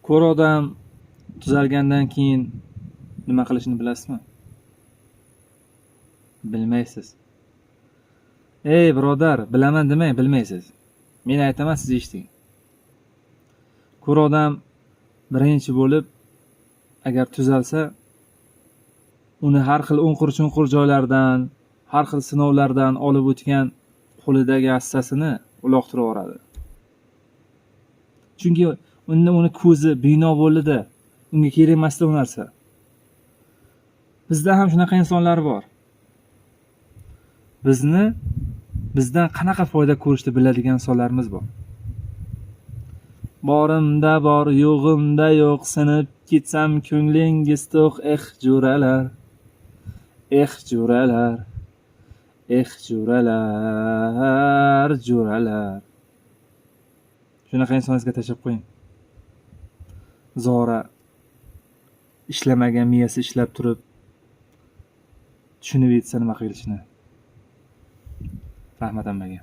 Ko'r odam tuzalgandan keyin nima qilishini bilasizmi? Bilmaysiz. Ey birodar, bilaman demang, bilmaysiz. Men aytaman, siz eshiting. Ko'r odam birinchi bo'lib agar tuzalsa, uni har xil o'nqir-chunqir joylardan, har xil sinovlardan olib o'tgan qo'lidagi hassasini uloqtirib yuboradi. Chunki uni ko'zi bino bo'ldi-da, unga kerak emas bu narsa. Bizda ham shunaqa insonlar bor. Bizdan qanaqa foyda ko'rishni biladigan insonlarimiz bor. Borimda bor, yo'g'imda yo'q, sinib ketsam ko'nglingiz to'q, jo'ralar. Jo'ralar. Jo'ralar. Shunaqa insoningizga tashlab qo'ying. Zora ishlamagan miyasi ishlab turib tushunib yetsa nima qilishini. Rahmat hammaga.